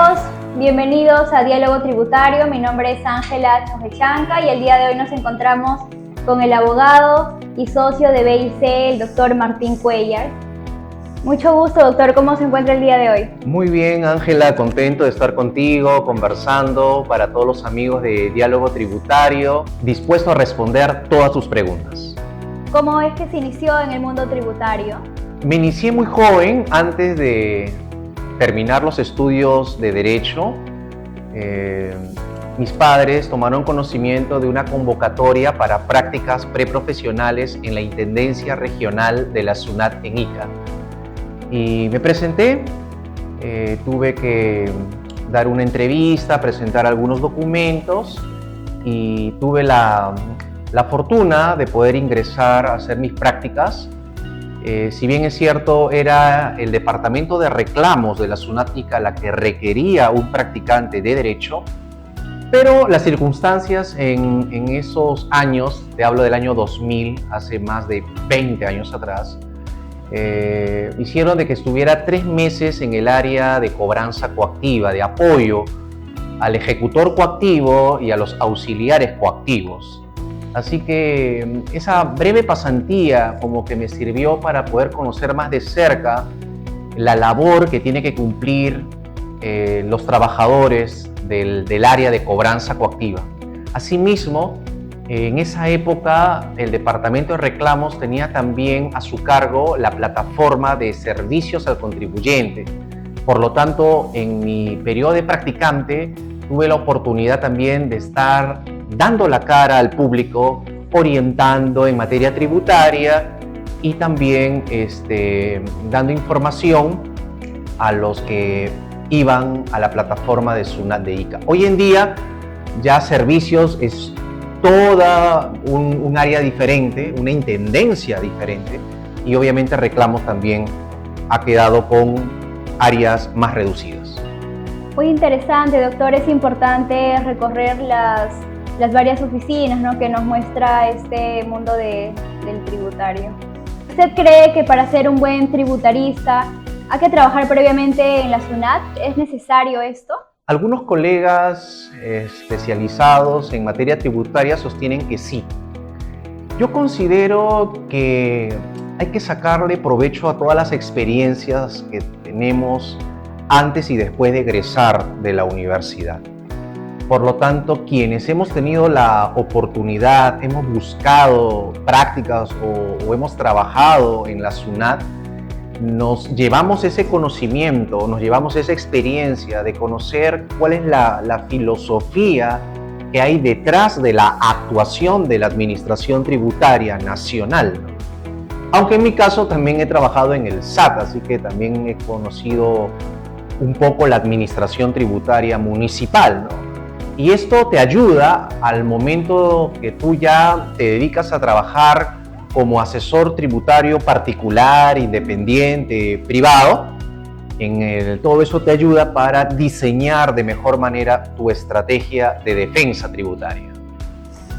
todos, bienvenidos a Diálogo Tributario. Mi nombre es Ángela Chojechanca y el día de hoy nos encontramos con el abogado y socio de BIC, el doctor Martín Cuellar. Mucho gusto, doctor. ¿Cómo se encuentra el día de hoy? Muy bien, Ángela, contento de estar contigo, conversando para todos los amigos de Diálogo Tributario, dispuesto a responder todas tus preguntas. ¿Cómo es que se inició en el mundo tributario? Me inicié muy joven, antes de terminar los estudios de Derecho. Mis padres tomaron conocimiento de una convocatoria para prácticas preprofesionales en la Intendencia Regional de la SUNAT en Ica. Y me presenté, tuve que dar una entrevista, presentar algunos documentos y tuve la fortuna de poder ingresar a hacer mis prácticas. Si bien es cierto, era el departamento de reclamos de la SUNAT Ica la que requería un practicante de Derecho, pero las circunstancias en esos años, te hablo del año 2000, hace más de 20 años atrás, hicieron de que estuviera 3 meses en el área de cobranza coactiva, de apoyo al ejecutor coactivo y a los auxiliares coactivos. Así que esa breve pasantía como que me sirvió para poder conocer más de cerca la labor que tiene que cumplir los trabajadores del área de cobranza coactiva. Asimismo, en esa época el Departamento de Reclamos tenía también a su cargo la plataforma de servicios al contribuyente. Por lo tanto, en mi periodo de practicante tuve la oportunidad también de estar dando la cara al público, orientando en materia tributaria y también dando información a los que iban a la plataforma de SUNAT de Ica. Hoy en día ya servicios es toda un área diferente, una intendencia diferente, y obviamente reclamos también ha quedado con áreas más reducidas. Muy interesante, doctor. Es importante recorrer las varias oficinas, ¿no?, que nos muestra este mundo del tributario. ¿Usted cree que para ser un buen tributarista hay que trabajar previamente en la SUNAT? ¿Es necesario esto? Algunos colegas especializados en materia tributaria sostienen que sí. Yo considero que hay que sacarle provecho a todas las experiencias que tenemos antes y después de egresar de la universidad. Por lo tanto, quienes hemos tenido la oportunidad, hemos buscado prácticas o hemos trabajado en la SUNAT, nos llevamos ese conocimiento, nos llevamos esa experiencia de conocer cuál es la filosofía que hay detrás de la actuación de la Administración Tributaria Nacional. Aunque en mi caso también he trabajado en el SAT, así que también he conocido un poco la Administración Tributaria Municipal, ¿no? Y esto te ayuda al momento que tú ya te dedicas a trabajar como asesor tributario particular, independiente, privado. Todo eso te ayuda para diseñar de mejor manera tu estrategia de defensa tributaria.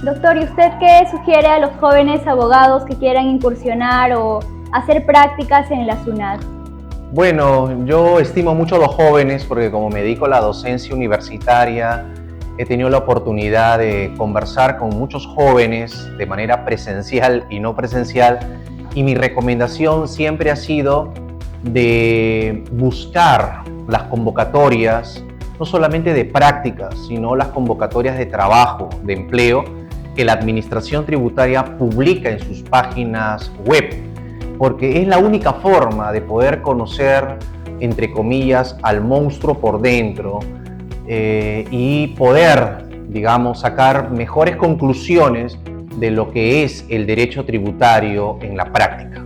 Doctor, ¿y usted qué sugiere a los jóvenes abogados que quieran incursionar o hacer prácticas en la SUNAT? Bueno, yo estimo mucho a los jóvenes porque como me dedico a la docencia universitaria, he tenido la oportunidad de conversar con muchos jóvenes de manera presencial y no presencial, y mi recomendación siempre ha sido de buscar las convocatorias, no solamente de prácticas, sino las convocatorias de trabajo, de empleo, que la Administración Tributaria publica en sus páginas web, porque es la única forma de poder conocer, entre comillas, al monstruo por dentro, y poder, digamos, sacar mejores conclusiones de lo que es el derecho tributario en la práctica.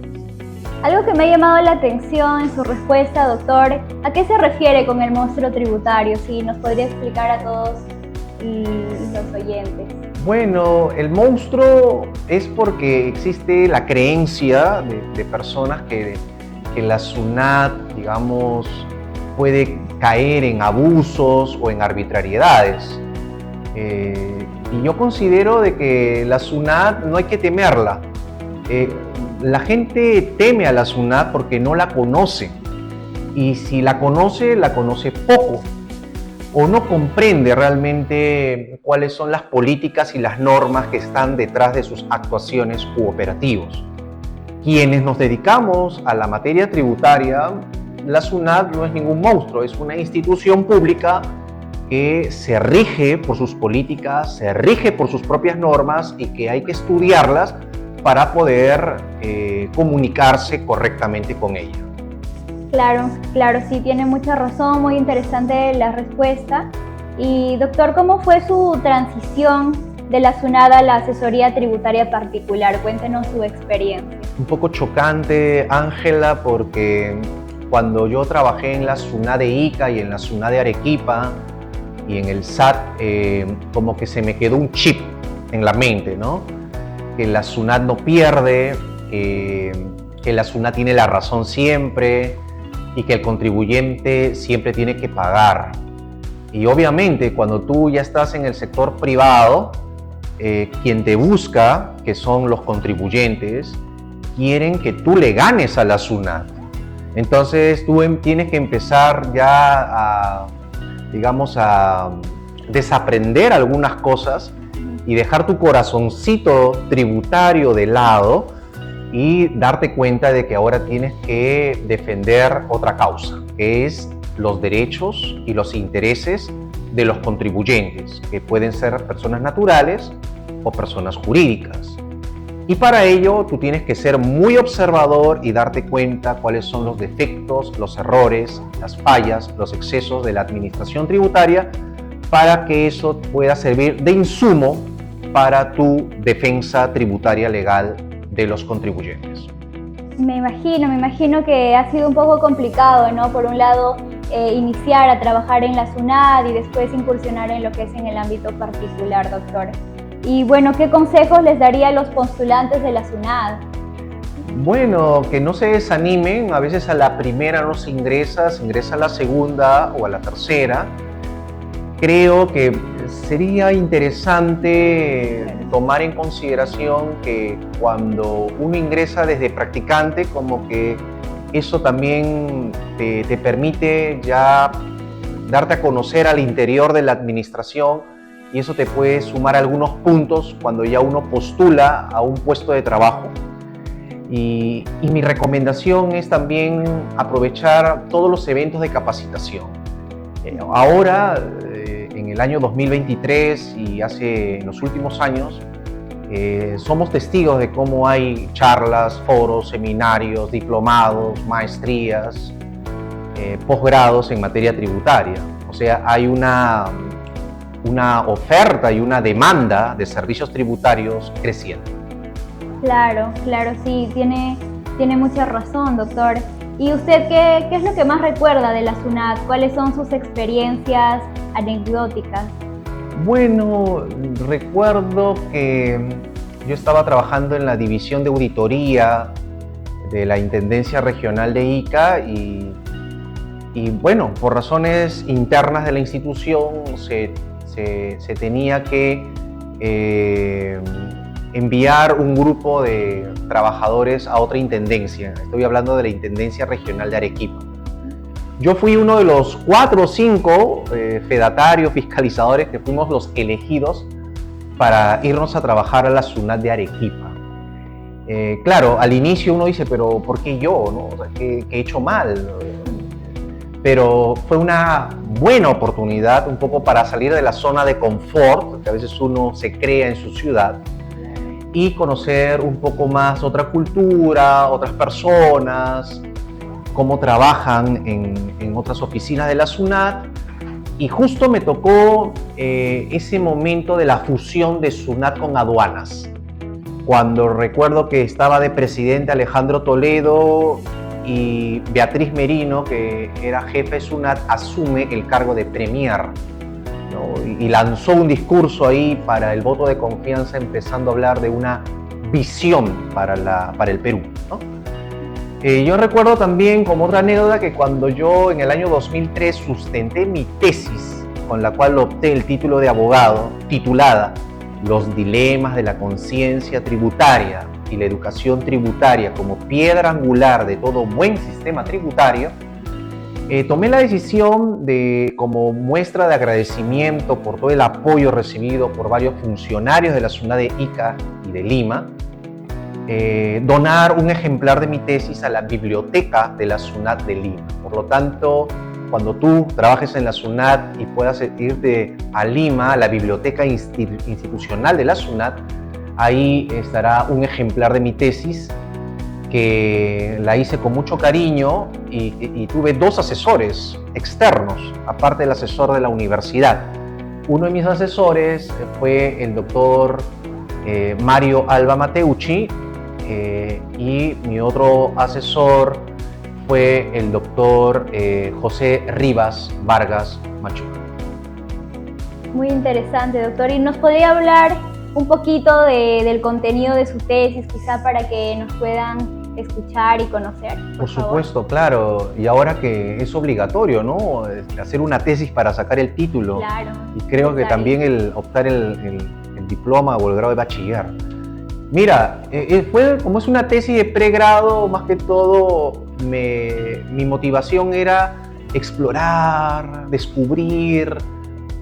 Algo que me ha llamado la atención en su respuesta, doctor, ¿a qué se refiere con el monstruo tributario? Si nos podría explicar a todos los oyentes. Bueno, el monstruo es porque existe la creencia de personas que la SUNAT, digamos, puede caer en abusos o en arbitrariedades. Y yo considero de que la SUNAT no hay que temerla. La gente teme a la SUNAT porque no la conoce. Y si la conoce poco. o no comprende realmente cuáles son las políticas y las normas que están detrás de sus actuaciones u operativos. Quienes nos dedicamos a la materia tributaria, la SUNAT no es ningún monstruo, es una institución pública que se rige por sus políticas, se rige por sus propias normas y que hay que estudiarlas para poder comunicarse correctamente con ella. Claro, claro, sí, tiene mucha razón, muy interesante la respuesta. Y doctor, ¿cómo fue su transición de la SUNAT a la asesoría tributaria particular? Cuéntenos su experiencia. Un poco chocante, Ángela, porque cuando yo trabajé en la SUNAT de Ica y en la SUNAT de Arequipa y en el SAT, como que se me quedó un chip en la mente, ¿no? Que la SUNAT no pierde, que la SUNAT tiene la razón siempre y que el contribuyente siempre tiene que pagar. Y obviamente cuando tú ya estás en el sector privado, quien te busca, que son los contribuyentes, quieren que tú le ganes a la SUNAT. Entonces tú tienes que empezar ya a desaprender algunas cosas y dejar tu corazoncito tributario de lado y darte cuenta de que ahora tienes que defender otra causa, que es los derechos y los intereses de los contribuyentes, que pueden ser personas naturales o personas jurídicas. Y para ello tú tienes que ser muy observador y darte cuenta cuáles son los defectos, los errores, las fallas, los excesos de la administración tributaria para que eso pueda servir de insumo para tu defensa tributaria legal de los contribuyentes. Me imagino que ha sido un poco complicado, ¿no? Por un lado, iniciar a trabajar en la SUNAT y después incursionar en lo que es en el ámbito particular, doctor. Y bueno, ¿qué consejos les daría a los postulantes de la SUNAT? Bueno, que no se desanimen, a veces a la primera no se ingresa a la segunda o a la tercera. Creo que sería interesante tomar en consideración que cuando uno ingresa desde practicante, como que eso también te permite ya darte a conocer al interior de la administración y eso te puede sumar algunos puntos cuando ya uno postula a un puesto de trabajo. Y mi recomendación es también aprovechar todos los eventos de capacitación. Ahora, en el año 2023 y en los últimos años, somos testigos de cómo hay charlas, foros, seminarios, diplomados, maestrías, posgrados en materia tributaria. O sea, hay una oferta y una demanda de servicios tributarios creciente. Claro, sí, tiene mucha razón, doctor. ¿Y usted qué es lo que más recuerda de la SUNAT? ¿Cuáles son sus experiencias anecdóticas? Bueno, recuerdo que yo estaba trabajando en la división de auditoría de la Intendencia Regional de Ica y bueno, por razones internas de la institución se tenía que enviar un grupo de trabajadores a otra intendencia. Estoy hablando de la Intendencia Regional de Arequipa. Yo fui uno de los 4 o 5 fedatarios, fiscalizadores que fuimos los elegidos para irnos a trabajar a la SUNAT de Arequipa. Claro, al inicio uno dice, pero ¿por qué yo? ¿No? O sea, ¿qué he hecho mal? Pero fue una buena oportunidad un poco para salir de la zona de confort, que a veces uno se crea en su ciudad, y conocer un poco más otra cultura, otras personas, cómo trabajan en otras oficinas de la SUNAT. Y justo me tocó ese momento de la fusión de SUNAT con aduanas, cuando recuerdo que estaba de presidente Alejandro Toledo y Beatriz Merino, que era jefe de SUNAT, asume el cargo de premier, ¿no? Y lanzó un discurso ahí para el voto de confianza, empezando a hablar de una visión para el Perú, ¿no? Yo recuerdo también, como otra anécdota, que cuando yo en el año 2003 sustenté mi tesis, con la cual obtuve el título de abogado, titulada Los dilemas de la conciencia tributaria y la educación tributaria como piedra angular de todo buen sistema tributario, Tomé la decisión de, como muestra de agradecimiento por todo el apoyo recibido por varios funcionarios de la SUNAT de Ica y de Lima, donar un ejemplar de mi tesis a la biblioteca de la SUNAT de Lima. Por lo tanto, cuando tú trabajes en la SUNAT y puedas irte a Lima, a la biblioteca institucional de la SUNAT, ahí estará un ejemplar de mi tesis que la hice con mucho cariño y tuve 2 asesores externos, aparte del asesor de la universidad. Uno de mis asesores fue el doctor Mario Alba Mateucci y mi otro asesor fue el doctor José Rivas Vargas Machuca. Muy interesante, doctor. ¿Y nos podría hablar un poquito del contenido de su tesis, quizá para que nos puedan escuchar y conocer? Por supuesto, claro. Y ahora que es obligatorio, ¿no? Hacer una tesis para sacar el título. Claro. Y creo que también el optar el diploma o el grado de bachiller. Mira, como es una tesis de pregrado, más que todo, mi motivación era explorar, descubrir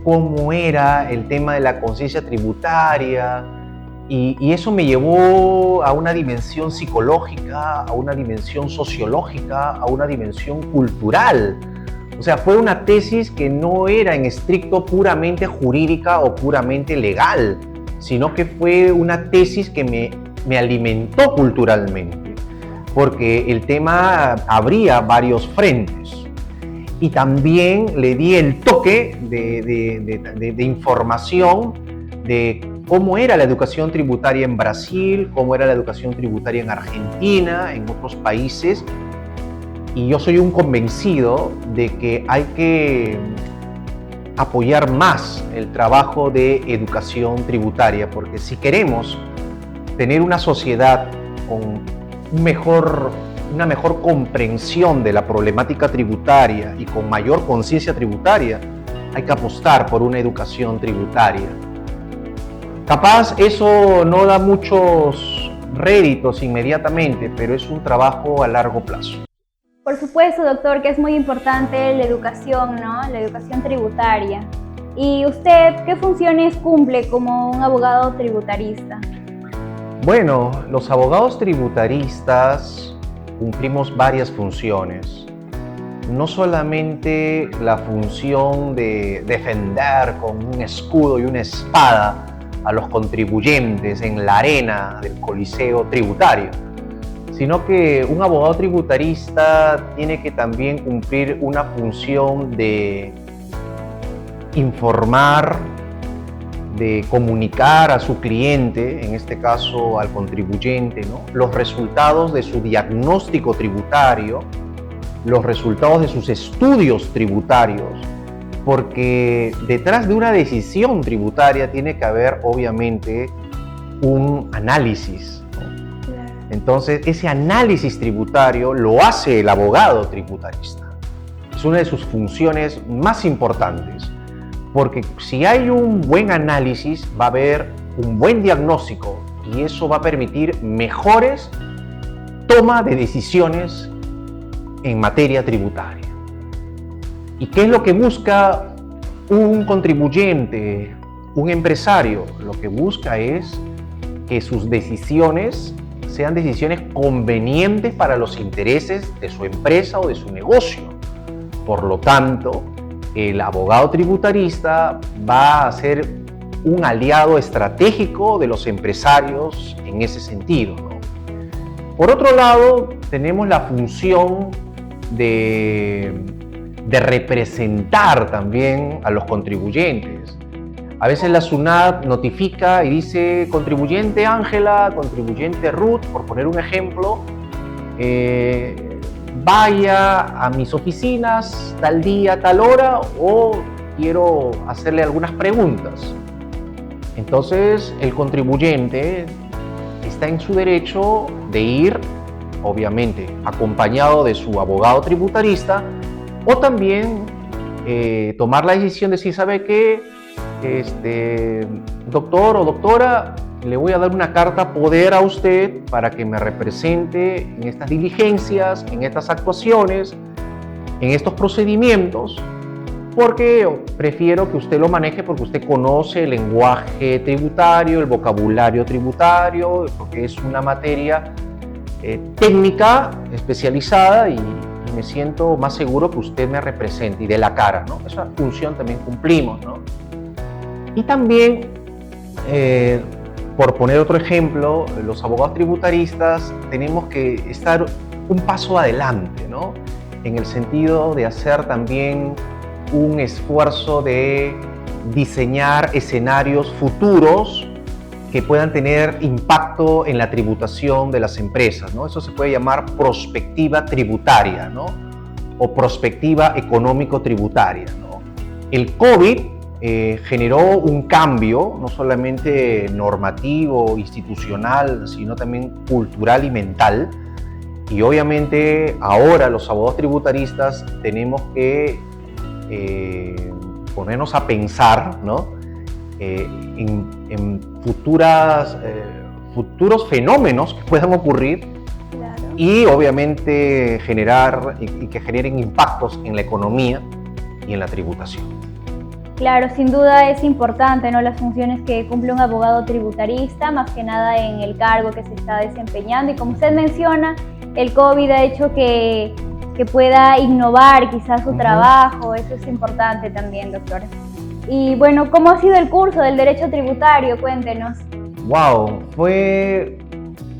cómo era el tema de la conciencia tributaria, y eso me llevó a una dimensión psicológica, a una dimensión sociológica, a una dimensión cultural. O sea, fue una tesis que no era en estricto puramente jurídica o puramente legal, sino que fue una tesis que me alimentó culturalmente, porque el tema abría varios frentes. Y también le di el toque de información de cómo era la educación tributaria en Brasil, cómo era la educación tributaria en Argentina, en otros países. Y yo soy un convencido de que hay que apoyar más el trabajo de educación tributaria, porque si queremos tener una sociedad con una mejor comprensión de la problemática tributaria y con mayor conciencia tributaria, hay que apostar por una educación tributaria. Capaz eso no da muchos réditos inmediatamente, pero es un trabajo a largo plazo. Por supuesto, doctor, que es muy importante la educación, ¿no? La educación tributaria. ¿Y usted qué funciones cumple como un abogado tributarista? Bueno, los abogados tributaristas cumplimos varias funciones. No solamente la función de defender con un escudo y una espada a los contribuyentes en la arena del coliseo tributario, sino que un abogado tributarista tiene que también cumplir una función de informar, de comunicar a su cliente, en este caso al contribuyente, ¿no?, los resultados de su diagnóstico tributario, los resultados de sus estudios tributarios, porque detrás de una decisión tributaria tiene que haber obviamente un análisis, ¿no? Entonces ese análisis tributario lo hace el abogado tributarista. Es una de sus funciones más importantes, porque si hay un buen análisis va a haber un buen diagnóstico y eso va a permitir mejores toma de decisiones en materia tributaria. ¿Y qué es lo que busca un contribuyente, un empresario? Lo que busca es que sus decisiones sean decisiones convenientes para los intereses de su empresa o de su negocio. Por lo tanto, el abogado tributarista va a ser un aliado estratégico de los empresarios en ese sentido, ¿no? Por otro lado, tenemos la función de representar también a los contribuyentes. A veces la SUNAT notifica y dice contribuyente Ángela, contribuyente Ruth, por poner un ejemplo, vaya a mis oficinas tal día, tal hora, o quiero hacerle algunas preguntas. Entonces el contribuyente está en su derecho de ir, obviamente, acompañado de su abogado tributarista, o también tomar la decisión de si sabe que, doctor o doctora, le voy a dar una carta poder a usted para que me represente en estas diligencias, en estas actuaciones, en estos procedimientos porque prefiero que usted lo maneje porque usted conoce el lenguaje tributario, el vocabulario tributario, porque es una materia técnica, especializada y me siento más seguro que usted me represente y dé la cara, ¿no? Esa función también cumplimos, ¿no? Y también, por poner otro ejemplo, los abogados tributaristas tenemos que estar un paso adelante, ¿no? En el sentido de hacer también un esfuerzo de diseñar escenarios futuros que puedan tener impacto en la tributación de las empresas, ¿no? Eso se puede llamar prospectiva tributaria, ¿no? O prospectiva económico-tributaria, ¿no? El COVID generó un cambio, no solamente normativo, institucional, sino también cultural y mental. Y obviamente ahora los abogados tributaristas tenemos que ponernos a pensar, ¿no? En futuros fenómenos que puedan ocurrir, claro, y obviamente generar y que generen impactos en la economía y en la tributación. Claro, sin duda es importante, ¿no?, las funciones que cumple un abogado tributarista, más que nada en el cargo que se está desempeñando. Y como usted menciona, el COVID ha hecho que pueda innovar quizás su trabajo. Eso es importante también, doctor. Y bueno, ¿cómo ha sido el curso del Derecho Tributario? Cuéntenos. Wow, fue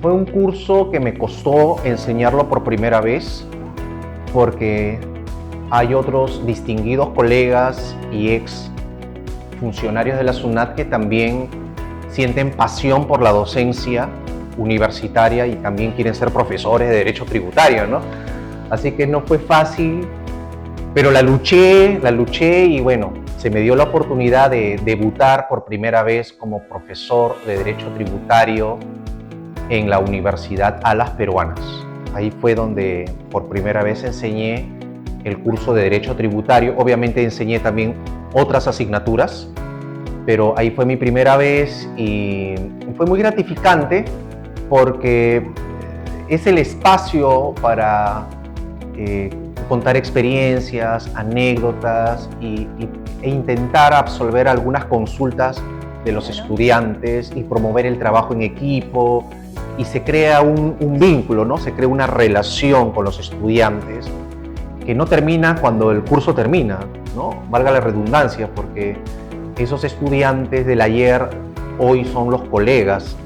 un curso que me costó enseñarlo por primera vez, porque hay otros distinguidos colegas y ex funcionarios de la SUNAT que también sienten pasión por la docencia universitaria y también quieren ser profesores de Derecho Tributario, ¿no? Así que no fue fácil, pero la luché y bueno, se me dio la oportunidad de debutar por primera vez como profesor de Derecho Tributario en la Universidad Alas Peruanas. Ahí fue donde por primera vez enseñé el curso de Derecho Tributario. Obviamente enseñé también otras asignaturas, pero ahí fue mi primera vez y fue muy gratificante porque es el espacio para contar experiencias, anécdotas e intentar absolver algunas consultas de los estudiantes y promover el trabajo en equipo, y se crea un vínculo, ¿no? Se crea una relación con los estudiantes que no termina cuando el curso termina, ¿no? Valga la redundancia, porque esos estudiantes del ayer hoy son los colegas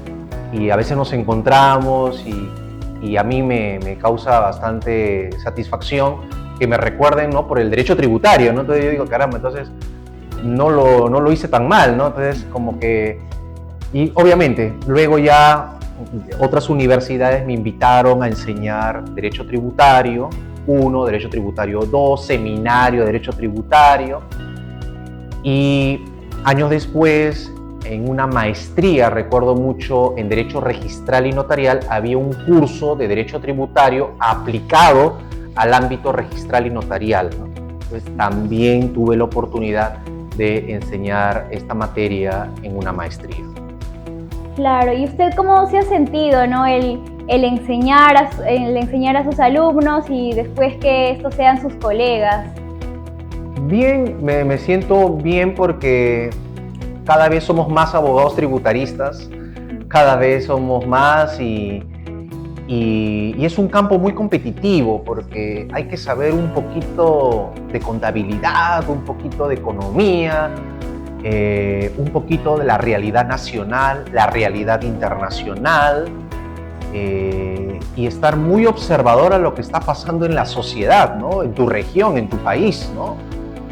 y a veces nos encontramos y a mí me causa bastante satisfacción que me recuerden, ¿no?, por el derecho tributario, ¿no? Entonces yo digo, caramba, entonces no lo hice tan mal, ¿no? Entonces como que... Y obviamente luego ya otras universidades me invitaron a enseñar Derecho Tributario 1, Derecho Tributario 2, Seminario de Derecho Tributario, y años después en una maestría, recuerdo mucho, en Derecho Registral y Notarial, había un curso de Derecho Tributario aplicado al ámbito registral y notarial, ¿no? Entonces también tuve la oportunidad de enseñar esta materia en una maestría. Claro, ¿y usted cómo se ha sentido, ¿no?, el enseñar a sus alumnos y después que estos sean sus colegas? Bien, me siento bien porque cada vez somos más abogados tributaristas, cada vez somos más y es un campo muy competitivo porque hay que saber un poquito de contabilidad, un poquito de economía, un poquito de la realidad nacional, la realidad internacional, y estar muy observador a lo que está pasando en la sociedad, ¿no?, en tu región, en tu país, ¿no?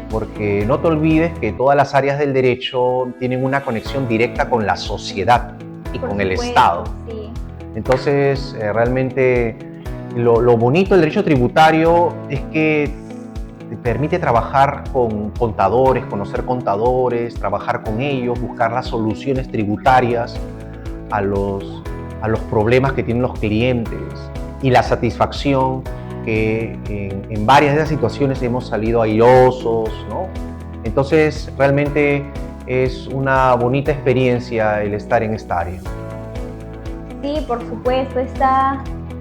Porque no te olvides que todas las áreas del derecho tienen una conexión directa con la sociedad y con el Estado. Sí. Entonces, realmente lo bonito del derecho tributario es que te permite trabajar con contadores, conocer contadores, trabajar con ellos, buscar las soluciones tributarias a los problemas que tienen los clientes, y la satisfacción que en varias de esas situaciones hemos salido airosos, ¿no? Entonces, realmente es una bonita experiencia el estar en esta área. Sí, por supuesto,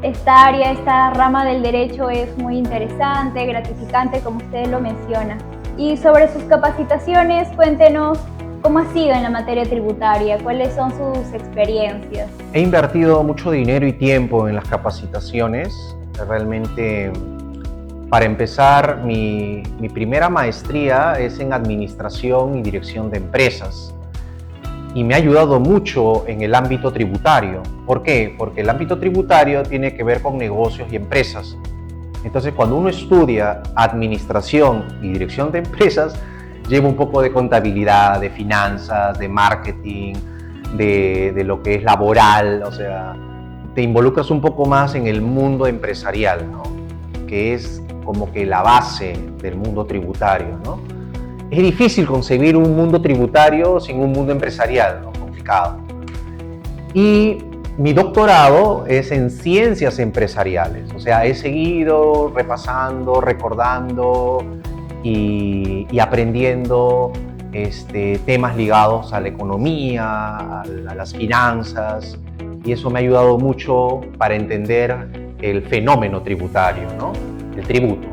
esta área, esta rama del derecho es muy interesante, gratificante, como usted lo menciona. Y sobre sus capacitaciones, cuéntenos cómo ha sido en la materia tributaria, cuáles son sus experiencias. He invertido mucho dinero y tiempo en las capacitaciones. Realmente, para empezar, mi primera maestría es en Administración y Dirección de Empresas. Y me ha ayudado mucho en el ámbito tributario. ¿Por qué? Porque el ámbito tributario tiene que ver con negocios y empresas. Entonces, cuando uno estudia administración y dirección de empresas, lleva un poco de contabilidad, de finanzas, de marketing, de lo que es laboral, o sea, te involucras un poco más en el mundo empresarial, ¿no? Que es como que la base del mundo tributario, ¿no? Es difícil concebir un mundo tributario sin un mundo empresarial, ¿no? Complicado. Y mi doctorado es en ciencias empresariales, o sea, he seguido repasando, recordando y aprendiendo temas ligados a la economía, a las finanzas, y eso me ha ayudado mucho para entender el fenómeno tributario, ¿no? El tributo.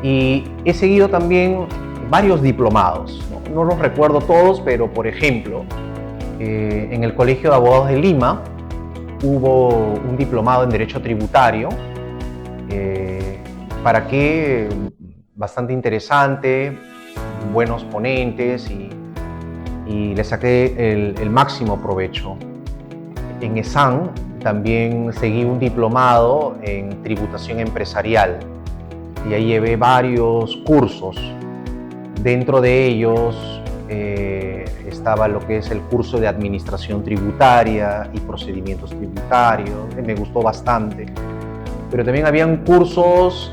Y he seguido también varios diplomados, no los recuerdo todos, pero por ejemplo, en el Colegio de Abogados de Lima hubo un diplomado en Derecho Tributario, para que bastante interesante, buenos ponentes y le saqué el máximo provecho. En ESAN también seguí un diplomado en Tributación Empresarial y ahí llevé varios cursos. Dentro de ellos estaba lo que es el curso de Administración Tributaria y Procedimientos Tributarios, que me gustó bastante. Pero también habían cursos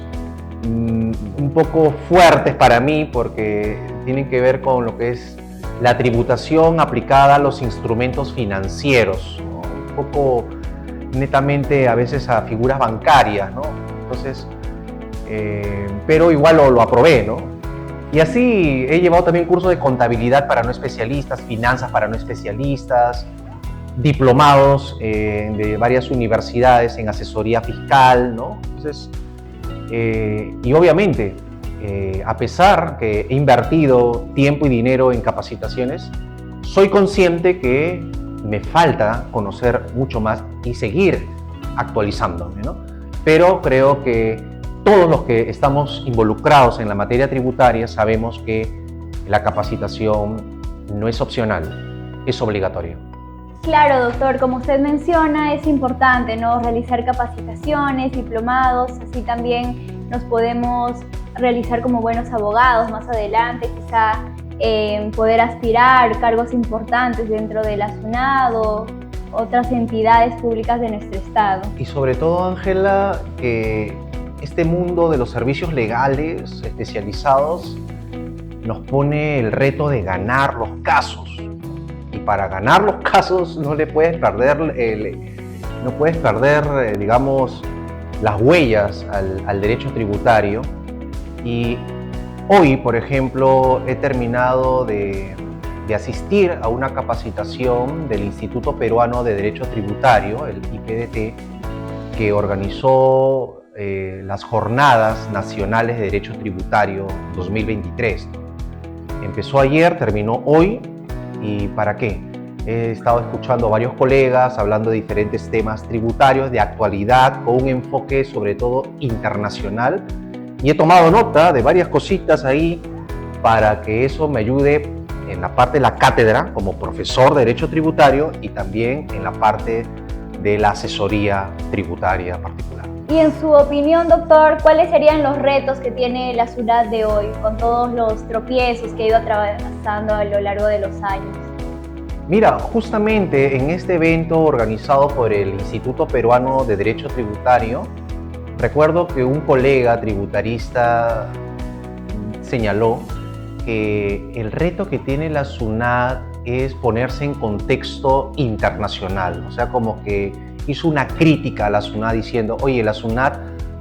un poco fuertes para mí porque tienen que ver con lo que es la tributación aplicada a los instrumentos financieros, ¿no? Un poco netamente a veces a figuras bancarias, ¿no? Entonces, pero igual lo aprobé, ¿no? Y así he llevado también cursos de contabilidad para no especialistas, finanzas para no especialistas, diplomados de varias universidades en asesoría fiscal, ¿no? Entonces, y obviamente, a pesar que he invertido tiempo y dinero en capacitaciones, soy consciente que me falta conocer mucho más y seguir actualizándome, ¿no? Pero creo que todos los que estamos involucrados en la materia tributaria sabemos que la capacitación no es opcional, es obligatoria. Claro, doctor, como usted menciona, es importante, ¿no? Realizar capacitaciones, diplomados, así también nos podemos realizar como buenos abogados más adelante, quizá poder aspirar cargos importantes dentro de la SUNAT o otras entidades públicas de nuestro estado. Y sobre todo, Ángela, este mundo de los servicios legales especializados nos pone el reto de ganar los casos. Y para ganar los casos no puedes perder, digamos, las huellas al derecho tributario. Y hoy, por ejemplo, he terminado de asistir a una capacitación del Instituto Peruano de Derecho Tributario, el IPDT, que organizó las Jornadas Nacionales de Derecho Tributario 2023. Empezó ayer, terminó hoy. ¿Y para qué? He estado escuchando a varios colegas hablando de diferentes temas tributarios de actualidad con un enfoque sobre todo internacional, y he tomado nota de varias cositas ahí para que eso me ayude en la parte de la cátedra como profesor de Derecho Tributario y también en la parte de la asesoría tributaria particular. Y en su opinión, doctor, ¿cuáles serían los retos que tiene la SUNAT de hoy con todos los tropiezos que ha ido atravesando a lo largo de los años? Mira, justamente en este evento organizado por el Instituto Peruano de Derecho Tributario, recuerdo que un colega tributarista señaló que el reto que tiene la SUNAT es ponerse en contexto internacional, o sea, como que hizo una crítica a la SUNAT diciendo, oye, la SUNAT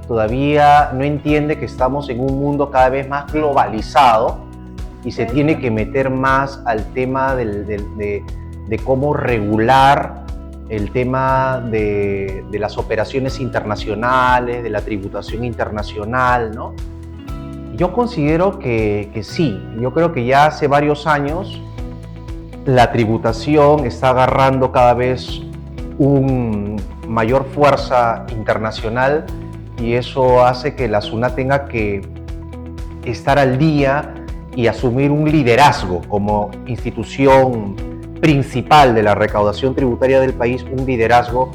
todavía no entiende que estamos en un mundo cada vez más globalizado y se tiene que meter más al tema de cómo regular el tema de las operaciones internacionales, de la tributación internacional, ¿no? Yo considero que sí, yo creo que ya hace varios años la tributación está agarrando cada vez una mayor fuerza internacional y eso hace que la SUNAT tenga que estar al día y asumir un liderazgo como institución principal de la recaudación tributaria del país, un liderazgo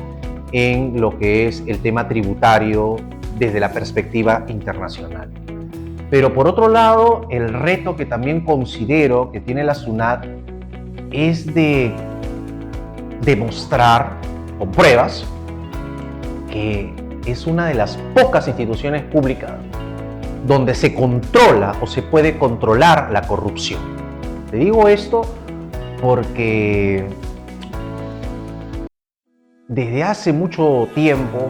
en lo que es el tema tributario desde la perspectiva internacional. Pero por otro lado, el reto que también considero que tiene la SUNAT es de demostrar con pruebas que es una de las pocas instituciones públicas donde se controla o se puede controlar la corrupción. Te digo esto porque desde hace mucho tiempo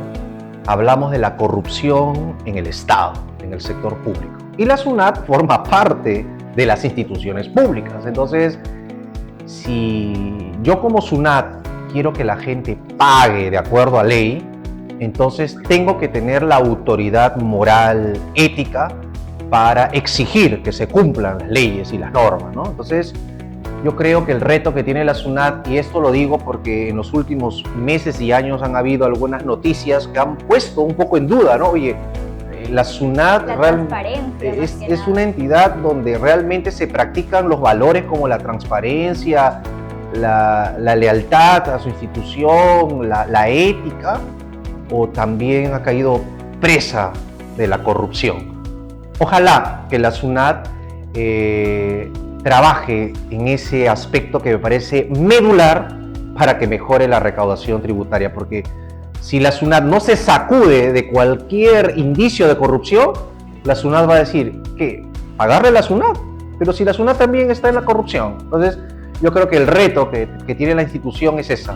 hablamos de la corrupción en el Estado, en el sector público. Y la SUNAT forma parte de las instituciones públicas. Entonces, si yo como SUNAT quiero que la gente pague de acuerdo a ley, entonces tengo que tener la autoridad moral, ética, para exigir que se cumplan las leyes y las normas, ¿no? Entonces, yo creo que el reto que tiene la SUNAT, y esto lo digo porque en los últimos meses y años han habido algunas noticias que han puesto un poco en duda, ¿no? Oye, la SUNAT es una entidad donde realmente se practican los valores como la transparencia, la lealtad a su institución, la ética, o también ha caído presa de la corrupción. Ojalá que la SUNAT trabaje en ese aspecto que me parece medular para que mejore la recaudación tributaria, porque si la SUNAT no se sacude de cualquier indicio de corrupción, la SUNAT va a decir, ¿qué? ¿Pagarle a la SUNAT? Pero si la SUNAT también está en la corrupción. Entonces, yo creo que el reto que tiene la institución es esa,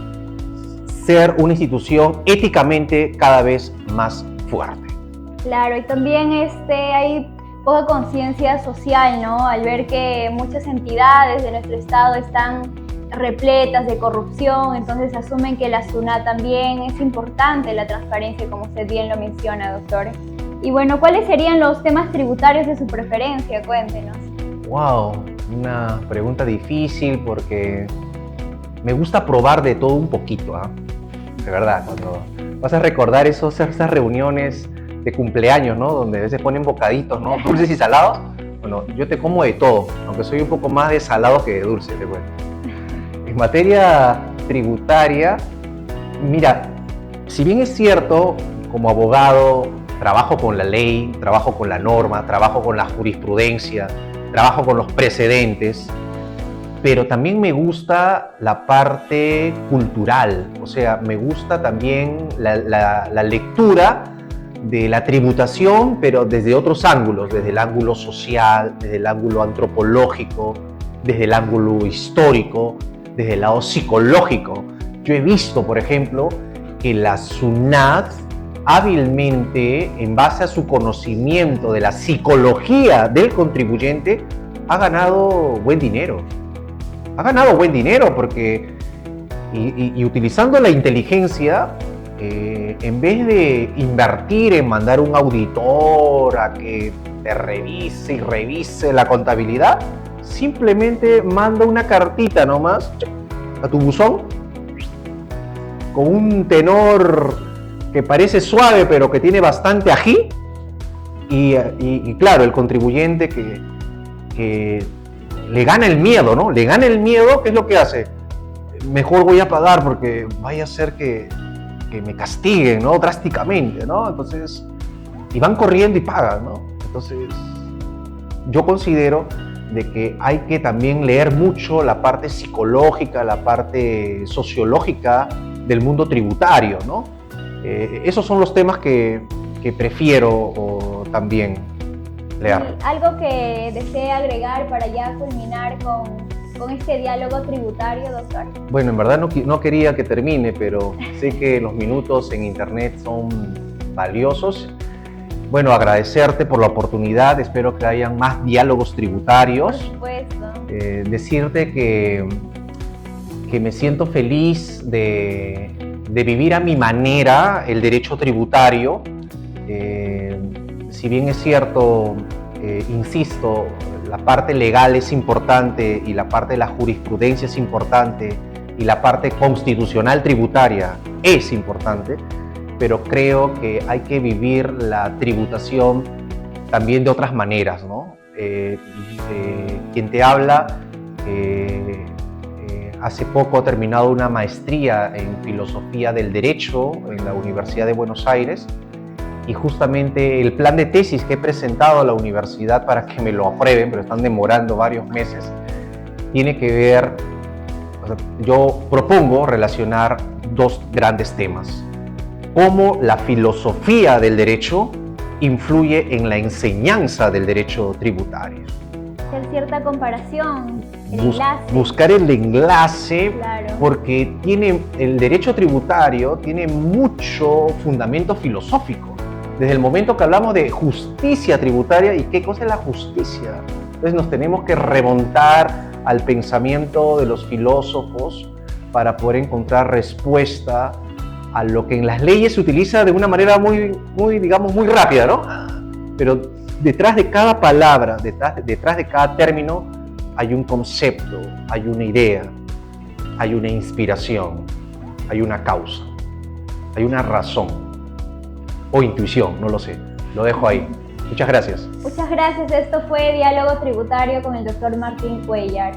ser una institución éticamente cada vez más fuerte. Claro, y también hay poca conciencia social, ¿no? Al ver que muchas entidades de nuestro estado están repletas de corrupción, entonces asumen que la SUNAT también es importante, la transparencia, como usted bien lo menciona, doctor. Y bueno, ¿cuáles serían los temas tributarios de su preferencia? Cuéntenos. Wow, una pregunta difícil porque me gusta probar de todo un poquito, ¿ah? De verdad, cuando vas a recordar esas reuniones de cumpleaños, ¿no? Donde a veces ponen bocaditos, ¿no? Dulces y salados. Bueno, yo te como de todo, aunque soy un poco más de salado que de dulce, te cuento. En materia tributaria, mira, si bien es cierto, como abogado, trabajo con la ley, trabajo con la norma, trabajo con la jurisprudencia, trabajo con los precedentes, pero también me gusta la parte cultural, o sea, me gusta también la lectura de la tributación, pero desde otros ángulos, desde el ángulo social, desde el ángulo antropológico, desde el ángulo histórico, desde el lado psicológico. Yo he visto, por ejemplo, que la SUNAT hábilmente, en base a su conocimiento de la psicología del contribuyente, ha ganado buen dinero. Ha ganado buen dinero porque, y utilizando la inteligencia, en vez de invertir en mandar un auditor a que te revise y revise la contabilidad, simplemente manda una cartita nomás a tu buzón con un tenor que parece suave pero que tiene bastante ají y claro, el contribuyente que le gana el miedo, ¿no? Le gana el miedo, ¿qué es lo que hace? Mejor voy a pagar porque vaya a ser que me castiguen, ¿no? Drásticamente, ¿no? Entonces, y van corriendo y pagan, ¿no? Entonces, yo considero de que hay que también leer mucho la parte psicológica, la parte sociológica del mundo tributario, ¿no? Esos son los temas que prefiero también leer. ¿Algo que desee agregar para ya culminar con este diálogo tributario, doctor? Bueno, en verdad no quería que termine, pero sé que los minutos en internet son valiosos. Bueno, agradecerte por la oportunidad, espero que hayan más diálogos tributarios. Por supuesto. Decirte que que me siento feliz de vivir a mi manera el derecho tributario. Si bien es cierto, insisto, la parte legal es importante y la parte de la jurisprudencia es importante y la parte constitucional tributaria es importante, pero creo que hay que vivir la tributación también de otras maneras, ¿no? Quien te habla hace poco ha terminado una maestría en filosofía del derecho en la Universidad de Buenos Aires, y justamente el plan de tesis que he presentado a la universidad para que me lo aprueben, pero están demorando varios meses, tiene que ver, yo propongo relacionar dos grandes temas: cómo la filosofía del derecho influye en la enseñanza del derecho tributario. Hacer cierta comparación, el enlace. Buscar el enlace, claro, porque el derecho tributario tiene mucho fundamento filosófico. Desde el momento que hablamos de justicia tributaria, ¿y qué cosa es la justicia? Entonces nos tenemos que remontar al pensamiento de los filósofos para poder encontrar respuesta a lo que en las leyes se utiliza de una manera digamos, muy rápida, ¿no? Pero detrás de cada palabra, detrás de cada término, hay un concepto, hay una idea, hay una inspiración, hay una causa, hay una razón o intuición, no lo sé. Lo dejo ahí. Muchas gracias. Muchas gracias. Esto fue Diálogo Tributario con el Dr. Martín Cuellar.